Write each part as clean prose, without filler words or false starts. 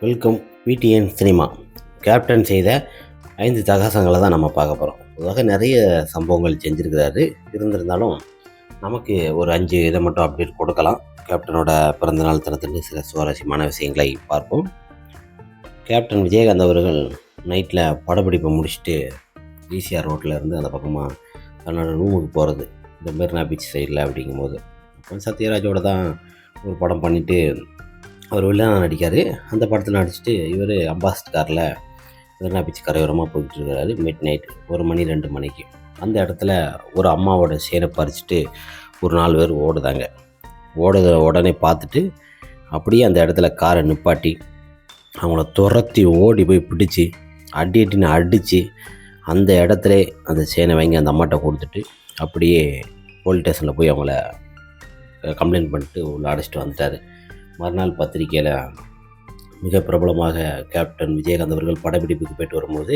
Welcome PTN cinema. Captain செய்த 5 சாகசங்களை தான் நம்ம பார்க்க போகிறோம். பொதுவாக நிறைய சம்பவங்கள் செஞ்சுருக்கிறாரு. இருந்திருந்தாலும் நமக்கு ஒரு 5 இதை மட்டும் அப்டேட் கொடுக்கலாம். கேப்டனோட பிறந்தநாள் தினத்துக்கு சில சுவாரஸ்யமான விஷயங்களை பார்ப்போம். கேப்டன் விஜயகாந்த் அவர்கள் நைட்டில் படப்பிடிப்பை முடிச்சுட்டு ஈசிஆர் ரோட்டில் இருந்து அந்த பக்கமாக தன்னோட ரூமுக்கு போகிறது, இந்த மெரினா பீச் சைடில் அப்படிங்கும்போது சத்யராஜோட தான் ஒரு படம் பண்ணிவிட்டு அவர் வில்லனாக நடிக்கார். அந்த படத்தில் நடிச்சுட்டு இவர் அம்பாசிடர் காரில் மெரினா பீச் கரையோரமாக போய்கிட்டு இருக்கிறாரு. மிட் நைட் 1 மணி 2 மணிக்கு அந்த இடத்துல ஒரு அம்மாவோட சேனை பறிச்சுட்டு ஒரு 4 பேர் ஓடுதாங்க. உடனே பார்த்துட்டு அப்படியே அந்த இடத்துல காரை நிப்பாட்டி அவங்கள துரத்தி ஓடி போய் பிடிச்சி அடின்னு அடித்து அந்த இடத்துல அந்த சேனை வாங்கி அந்த அம்மாட்ட கொடுத்துட்டு அப்படியே போலீஸ் ஸ்டேஷனில் போய் அவங்கள கம்ப்ளைண்ட் பண்ணிட்டு உள்ள அடைச்சிட்டு வந்துட்டார். மறுநாள் பத்திரிக்கையில் மிக பிரபலமாக கேப்டன் விஜயகாந்த் அவர்கள் படப்பிடிப்புக்கு போய்ட்டு வரும்போது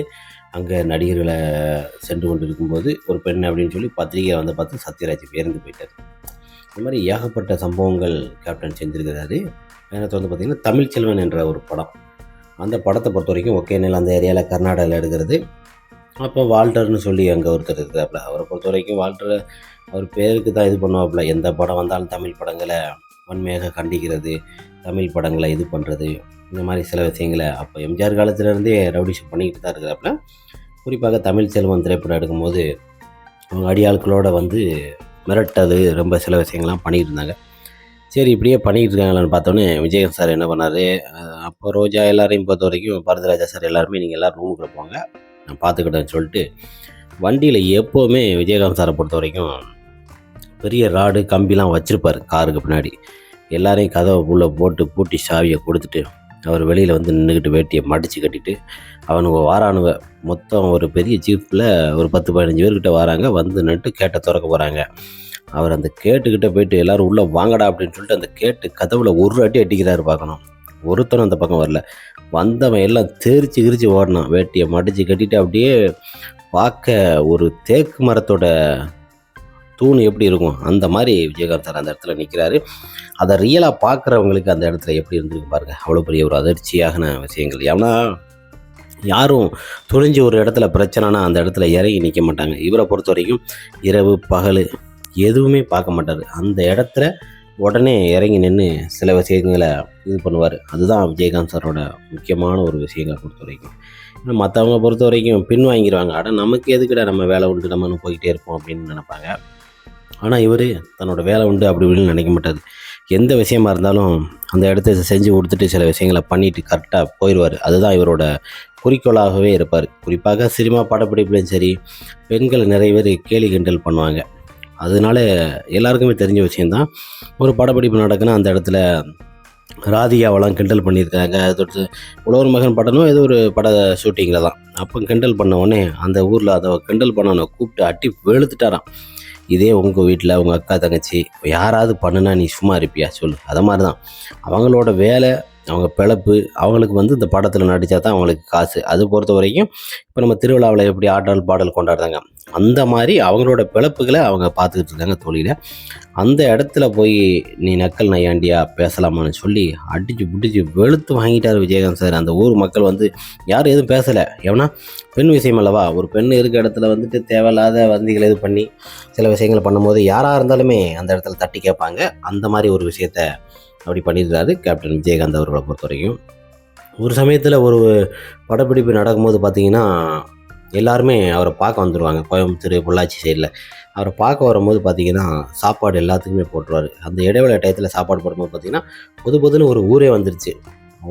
அங்கே நடிகர்களை சென்று கொண்டு இருக்கும்போது ஒரு பெண் அப்படின்னு சொல்லி பத்திரிகை வந்து பார்த்து சத்யராஜ் பேருந்து போயிட்டார். இந்த மாதிரி ஏகப்பட்ட சம்பவங்கள் கேப்டன் செஞ்சுருக்கிறாரு. எனக்கு வந்து பார்த்திங்கன்னா தமிழ்ச்செல்வன் என்ற ஒரு படம், அந்த படத்தை பொறுத்த வரைக்கும் ஒகேனல் அந்த ஏரியாவில் கர்நாடகாவில் எடுக்கிறது. அப்போ வால்டர்னு சொல்லி அங்கே ஒருத்தர் இருக்கிறாப்புல. அவரை பொறுத்த வரைக்கும் வால்டர் அவர் பேருக்கு தான் இது பண்ணுவாப்புல. எந்த படம் வந்தாலும் தமிழ் படங்களை வன்மையாக கண்டிக்கிறது, தமிழ் படங்களை இது பண்ணுறது, இந்த மாதிரி சில விஷயங்களை அப்போ எம்ஜிஆர் காலத்திலேருந்தே ரவுடிஷம் பண்ணிக்கிட்டு தான் இருக்கிறாப்புல. குறிப்பாக தமிழ் செல்வன் திரைப்படம் எடுக்கும்போது அவங்க அடியாட்களோடு வந்து மிரட்டது ரொம்ப சில விஷயங்கள்லாம் பண்ணிகிட்டு இருந்தாங்க. சரி இப்படியே பண்ணிகிட்டு இருக்காங்களான்னு பார்த்தோன்னே விஜயகாந்த் சார் என்ன பண்ணார், அப்போ ரோஜா எல்லாரையும் பொறுத்த வரைக்கும் பரதராஜா சார் எல்லாருமே நீங்கள் எல்லோரும் ரூமுக்குள்ள போங்க நான் பார்த்துக்கிட்டேன்னு சொல்லிட்டு வண்டியில் எப்போவுமே விஜயகாந்த் சாரை பொறுத்த வரைக்கும் பெரிய ராடு கம்பிலாம் வச்சுருப்பார் காருக்கு பின்னாடி. எல்லாரையும் கதவை உள்ளே போட்டு பூட்டி சாவியை கொடுத்துட்டு அவர் வெளியில் வந்து நின்றுக்கிட்டு வேட்டியை மடித்து கட்டிட்டு அவனுங்க வாரானுங்க. மொத்தம் ஒரு பெரிய ஜீப்பில் ஒரு 10-15 பேர்கிட்ட வராங்க. வந்து நின்று கேட்டை திறக்க போகிறாங்க. அவர் அந்த கேட்டுக்கிட்ட போயிட்டு எல்லோரும் உள்ளே வாங்கடா அப்படின்னு சொல்லிட்டு அந்த கேட்டு கதவுல ஒரு அடி அடிக்கிறாரு. பார்க்கணும், ஒருத்தனும் அந்த பக்கம் வரல. வந்தவன் எல்லாம் தெரிச்சு ஓடனான். வேட்டியை மடித்து கட்டிட்டு அப்படியே பார்க்க ஒரு தேக்கு மரத்தோட தூண் எப்படி இருக்கும் அந்த மாதிரி விஜயகாந்த் சார் அந்த இடத்துல நிற்கிறாரு. அதை ரியலாக பார்க்குறவங்களுக்கு அந்த இடத்துல எப்படி இருந்திருக்கு பாருங்கள். அவ்வளோ பெரிய ஒரு அதிர்ச்சியான விஷயங்கள். ஏன்னா யாரும் துணிஞ்சு ஒரு இடத்துல பிரச்சனைனா அந்த இடத்துல இறங்கி நிற்க மாட்டாங்க. இவரை பொறுத்த வரைக்கும் இரவு பகல் எதுவுமே பார்க்க மாட்டார். அந்த இடத்துல உடனே இறங்கி நின்று சில விஷயங்களை இது பண்ணுவார். அதுதான் விஜயகாந்த் சாரோட முக்கியமான ஒரு விஷயங்களை பொறுத்த வரைக்கும். ஏன்னா மற்றவங்க பொறுத்த வரைக்கும் பின் வாங்கிடுவாங்க. ஆனால் நமக்கு எதுக்கிட நம்ம வேலை உண்டு நம்ம போய்கிட்டே இருப்போம் அப்படின்னு நினைப்பாங்க. ஆனால் இவர் தன்னோட வேலை உண்டு அப்படி இப்படின்னு நினைக்க மாட்டார். எந்த விஷயமா இருந்தாலும் அந்த இடத்த செஞ்சு கொடுத்துட்டு சில விஷயங்களை பண்ணிவிட்டு கரெக்டாக போயிடுவார். அதுதான் இவரோட குறிக்கோளாகவே இருப்பார். குறிப்பாக சினிமா படப்பிடிப்புலையும் சரி, பெண்களை நிறைய பேர் கேலி கிண்டல் பண்ணுவாங்க. அதனால எல்லாருக்குமே தெரிஞ்ச விஷயந்தான். ஒரு படப்பிடிப்பு நடக்குன்னா அந்த இடத்துல ராதிகாவெல்லாம் கிண்டல் பண்ணியிருக்காங்க. அது உழவர் மகன் படமும் ஏதோ ஒரு பட ஷூட்டிங்கில் தான். அப்போ கிண்டல் பண்ண உடனே அந்த ஊரில் அதை கிண்டல் பண்ணவனை கூப்பிட்டு அட்டி வெளுத்துட்டாரான். இதே உங்கள் வீட்டில் உங்கள் அக்கா தங்கச்சி யாராவது பண்ணுனா நீ சும்மா இருப்பியா சொல்லு. அதை மாதிரி தான் அவங்களோட வேலை, அவங்க பிழப்பு. அவங்களுக்கு வந்து இந்த படத்தில் நடித்தா தான் அவங்களுக்கு காசு. அது பொறுத்த வரைக்கும் இப்போ நம்ம திருவிழாவில் எப்படி ஆடல் பாடல் கொண்டாடுறாங்க அந்த மாதிரி அவங்களோட பிழப்புகளை அவங்க பார்த்துக்கிட்டு இருக்காங்க தொழிலை. அந்த இடத்துல போய் நீ நக்கல் நையாண்டியா பேசலாமான்னு சொல்லி அடித்து பிடிச்சி வெளுத்து வாங்கிட்டார் விஜயகாந்த் சார். அந்த ஊர் மக்கள் வந்து யாரும் எதுவும் பேசலை. ஏன்னா பெண் விஷயம் அல்லவா. ஒரு பெண் இருக்க இடத்துல வந்துட்டு தேவையில்லாத வந்திகளை இது பண்ணி சில விஷயங்களை பண்ணும்போது யாராக இருந்தாலுமே அந்த இடத்துல தட்டி கேட்பாங்க. அந்த மாதிரி ஒரு விஷயத்த அப்படி பண்ணியிருக்காரு கேப்டன் விஜயகாந்த் அவர்களை பொறுத்த வரைக்கும். ஒரு சமயத்தில் ஒரு படப்பிடிப்பு நடக்கும்போது பார்த்திங்கன்னா எல்லாருமே அவரை பார்க்க வந்துடுவாங்க. கோயம்புத்தூர் பொள்ளாச்சி சைடில் அவரை பார்க்க வரும்போது பார்த்திங்கன்னா சாப்பாடு எல்லாத்துக்குமே போட்டுருவார். அந்த இடைவேளை டயத்தில் சாப்பாடு போடும்போது பார்த்திங்கன்னா பொதுன்னு ஒரு ஊரே வந்துருச்சு.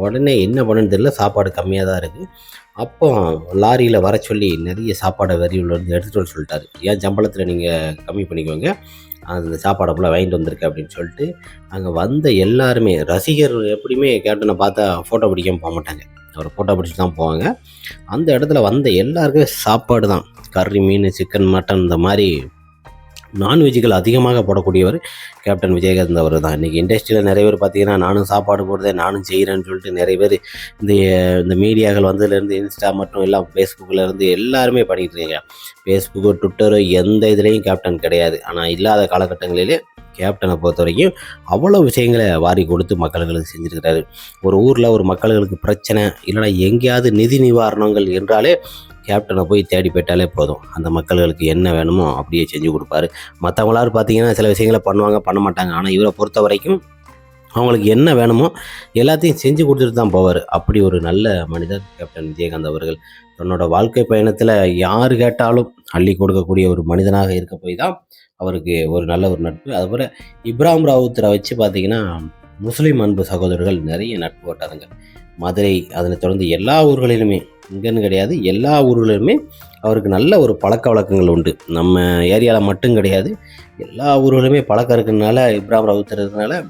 உடனே என்ன பண்ணுன்னு தெரியல, சாப்பாடு கம்மியாக தான் இருக்குது. அப்போ லாரியில் வர சொல்லி நிறைய சாப்பாடை வெளியிலேருந்து எடுத்துகிட்டு வர சொல்லிட்டாரு. ஏன் சம்பளத்தில் நீங்கள் கம்மி பண்ணிக்கோங்க, அந்த சாப்பாடை ஃபுல்லாக வாங்கிட்டு வந்திருக்கு அப்படின்னு சொல்லிட்டு அங்கே வந்த எல்லாருமே ரசிகர் எப்படியுமே கேப்டனை பார்த்தா ஃபோட்டோ பிடிக்காமல் போக மாட்டாங்க. அவர் ஃபோட்டோ பிடிச்சி தான் போவாங்க. அந்த இடத்துல வந்த எல்லாருக்குமே சாப்பாடு தான். கறி, மீன், சிக்கன், மட்டன் இந்த மாதிரி நான்வெஜ்கள் அதிகமாக போடக்கூடியவர் கேப்டன் விஜயகாந்த் அவர் தான். இன்றைக்கி இண்டஸ்ட்ரியில் நிறைய பேர் பார்த்திங்கன்னா, நானும் சாப்பாடு போடுறேன், நானும் செய்கிறேன்னு சொல்லிட்டு நிறைய பேர் இந்த இந்த மீடியாக்கள் வந்ததுலேருந்து இன்ஸ்டா மற்றும் எல்லாம் ஃபேஸ்புக்கிலேருந்து எல்லாருமே பண்ணிகிட்டு இருக்காங்க. ஃபேஸ்புக்கு, ட்விட்டரு எந்த இதுலேயும் கேப்டன் கிடையாது. ஆனால் இல்லாத காலகட்டங்களிலே கேப்டனை பொறுத்த வரைக்கும் அவ்வளோ விஷயங்களை வாரி கொடுத்து மக்களுக்கு செஞ்சுருக்கிறாரு. ஒரு ஊரில் ஒரு மக்களுக்கு பிரச்சனை இல்லைனா எங்கேயாவது நிதி நிவாரணங்கள் என்றாலே கேப்டனை போய் தேடி போயிட்டாலே போதும், அந்த மக்களுக்கு என்ன வேணுமோ அப்படியே செஞ்சு கொடுப்பாரு. மற்றவங்களாரும் பார்த்திங்கன்னா சில விஷயங்களை பண்ணுவாங்க, பண்ண மாட்டாங்க. ஆனால் இவரை பொறுத்த வரைக்கும் அவங்களுக்கு என்ன வேணுமோ எல்லாத்தையும் செஞ்சு கொடுத்துட்டு தான் போவார். அப்படி ஒரு நல்ல மனிதர் கேப்டன் விஜயகாந்த் அவர்கள். தன்னோட வாழ்க்கை பயணத்தில் யார் கேட்டாலும் அள்ளி கொடுக்கக்கூடிய ஒரு மனிதனாக இருக்க போய் தான் அவருக்கு ஒரு நல்ல ஒரு நட்பு. அதுபோல் இப்ராஹிம் ராவுத்தரை வச்சு பார்த்திங்கன்னா முஸ்லீம் அன்பு சகோதரர்கள் நிறைய நட்பு வட்டாரங்கள். மதுரை, அதனை தொடர்ந்து எல்லா ஊர்களிலுமே, இங்கேன்னு கிடையாது, எல்லா ஊர்களிலுமே அவருக்கு நல்ல ஒரு பழக்க வழக்கங்கள் உண்டு. நம்ம ஏரியாவில் மட்டும் கிடையாது, எல்லா ஊர்களிலுமே பழக்கம் இருக்கிறதுனால, இப்ராஹிம் ராவுத்தர் இருக்கிறதுனால,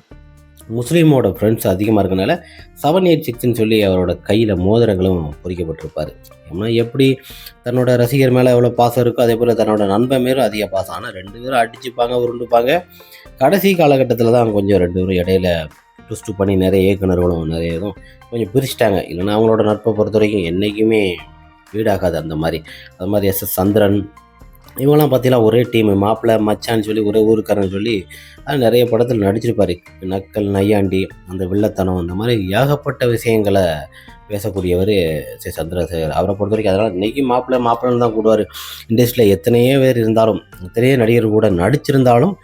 முஸ்லீமோட ஃப்ரெண்ட்ஸ் அதிகமாக இருக்கனால 786ன்னு சொல்லி அவரோட கையில் மோதிரங்களும் பொறிக்கப்பட்டிருப்பார். ஏன்னா எப்படி தன்னோட ரசிகர் மேலே எவ்வளோ பாசம் இருக்கோ அதே போல் தன்னோட நண்பன் மேலும் அதிக பாசம். ஆனால் 2 பேரும் அடிச்சுப்பாங்க, உருண்டுப்பாங்க. கடைசி காலகட்டத்தில் தான் கொஞ்சம் 2 பேரும் இடையில ட்விஸ்ட்டு பண்ணி நிறைய இயக்குநர்களும் நிறைய இதுவும் கொஞ்சம் பிரிச்சிட்டாங்க. இல்லைன்னா அவங்களோட நட்பை பொறுத்த வரைக்கும் என்றைக்குமே வீடாகாது. அந்த மாதிரி அது மாதிரி எஸ்.எஸ். சந்திரன் இவங்கெல்லாம் பார்த்தீங்கன்னா ஒரே டீமு, மாப்பிள்ளை மச்சான்னு சொல்லி ஒரே ஊருக்காரன்னு சொல்லி அது நிறைய படத்தில் நடிச்சிருப்பார். நக்கல், நையாண்டி, அந்த வில்லத்தனம், இந்த மாதிரி ஏகப்பட்ட விஷயங்களை பேசக்கூடியவர் சந்திரசேகர். அவரை பொறுத்த வரைக்கும் அதனால் இன்றைக்கி மாப்பிள்ளைன்னு தான் கூடுவார். இண்டஸ்ட்ரியில் எத்தனையோ பேர் இருந்தாலும், எத்தனையோ நடிகர் கூட நடிச்சிருந்தாலும்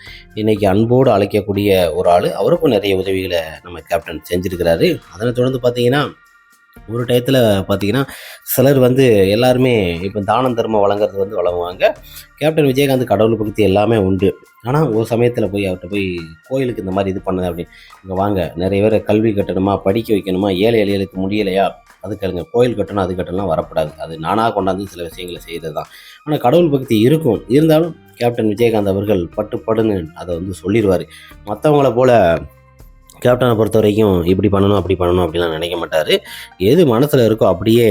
இன்றைக்கி அன்போடு அழைக்கக்கூடிய ஒரு ஆள். அவருக்கும் நிறைய உதவிகளை நம்ம கேப்டன் செஞ்சுருக்கிறாரு. அதனை தொடர்ந்து பார்த்திங்கன்னா ஒரு டயத்தில் பார்த்திங்கன்னா சிலர் எல்லாருமே இப்போ தானம் தர்மம் வழங்குறது வழங்குவாங்க. கேப்டன் விஜயகாந்த் கடவுள் பக்தி எல்லாமே உண்டு. ஆனால் ஒரு சமயத்தில் போய் அவர்கிட்ட போய் கோயிலுக்கு இந்த மாதிரி இது பண்ணுது அப்படின்னு, இங்கே வாங்க, நிறைய பேரை கல்வி கட்டணுமா, படிக்க வைக்கணுமா, ஏழை எளியலுக்கு முடியலையா, அது கேளுங்க, கோயில் கட்டணும் அது கட்டணும்லாம் வரக்கூடாது, அது நானாக கொண்டாந்து சில விஷயங்களை செய்கிறது தான். ஆனால் கடவுள் பக்தி இருக்கும், இருந்தாலும் கேப்டன் விஜயகாந்த் அவர்கள் பட்டுன்னு அதை சொல்லிடுவார். மற்றவங்கள போல் கேப்டனை பொறுத்த வரைக்கும் இப்படி பண்ணணும் அப்படி பண்ணணும் அப்படிலாம் நினைக்க மாட்டார். எது மனசில் இருக்கோ அப்படியே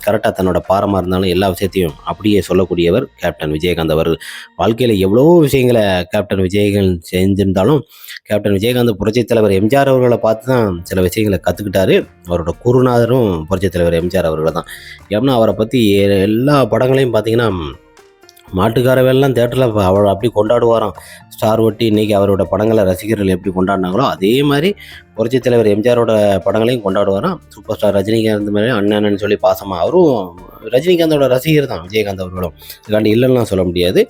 கரெக்டாக தன்னோட பாரமாக இருந்தாலும் எல்லா விஷயத்தையும் அப்படியே சொல்லக்கூடியவர் கேப்டன் விஜயகாந்த் அவர்கள். வாழ்க்கையில் எவ்வளோ விஷயங்களை கேப்டன் விஜயகாந்த் செஞ்சிருந்தாலும் கேப்டன் விஜயகாந்த் புரட்சித் தலைவர் எம்ஜிஆர் அவர்களை பார்த்து தான் சில விஷயங்களை கற்றுக்கிட்டாரு. அவரோட குருநாதரும் புரட்சித் தலைவர் எம்ஜிஆர் அவர்களை தான். ஏன்னா அவரை பற்றி எல்லா படங்களையும் பார்த்திங்கன்னா மாட்டுக்காரவெல்லாம் தேட்டரில் அவரை அப்படி கொண்டாடுவாராம். ஸ்டார் ஒட்டி இன்றைக்கி அவரோட படங்களை ரசிகர்கள் எப்படி கொண்டாடினாங்களோ அதே மாதிரி புரட்சித் தலைவர் எம்ஜிஆரோட படங்களையும் கொண்டாடுவாராம். சூப்பர் ஸ்டார் ரஜினிகாந்த் மாதிரி அண்ணன்னு சொல்லி பாசமாக, அவரும் ரஜினிகாந்தோட ரசிகர் தான் விஜயகாந்த் அவர்களும், இதுக்காண்டி இல்லைன்னா சொல்ல முடியாது.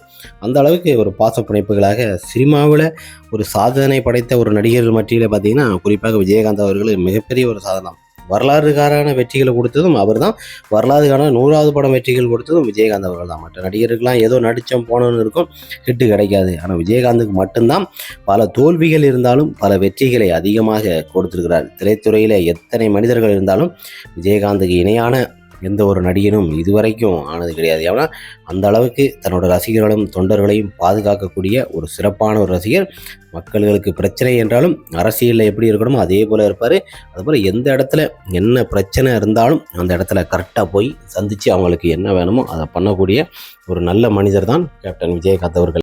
அந்த அளவுக்கு ஒரு பாச பிணைப்புகளாக சினிமாவில் ஒரு சாதனை படைத்த ஒரு நடிகர்கள் மத்தியில் பார்த்திங்கன்னா குறிப்பாக விஜயகாந்த் அவர்கள் மிகப்பெரிய ஒரு சாதனை. வரலாறுக்கான வெற்றிகளை கொடுத்ததும் அவர் தான். வரலாறுக்கான 100வது படம் வெற்றிகள் கொடுத்ததும் விஜயகாந்த் அவர்கள் தான். மற்ற நடிகருக்கெல்லாம் ஏதோ நடித்தோம் போனோன்னு இருக்கும், ஹிட்டு கிடைக்காது. ஆனால் விஜயகாந்துக்கு மட்டும்தான் பல தோல்விகள் இருந்தாலும் பல வெற்றிகளை அதிகமாக கொடுத்துருக்கிறார். திரைத்துறையில் எத்தனை மனிதர்கள் இருந்தாலும் விஜயகாந்துக்கு இணையான எந்த ஒரு நடிகனும் இதுவரைக்கும் ஆனது கிடையாது. ஏன்னா அந்த அளவுக்கு தன்னோட ரசிகர்களும் தொண்டர்களையும் பாதுகாக்கக்கூடிய ஒரு சிறப்பான ஒரு ரசிகர். மக்களுக்கு பிரச்சனை என்றாலும் அரசியலில் எப்படி இருக்கணுமோ அதே போல் இருப்பார். அதுபோல் எந்த இடத்துல என்ன பிரச்சனை இருந்தாலும் அந்த இடத்துல கரெக்டாக போய் சந்தித்து அவங்களுக்கு என்ன வேணுமோ அதை பண்ணக்கூடிய ஒரு நல்ல மனிதர் தான் கேப்டன் விஜயகாந்த் அவர்கள்.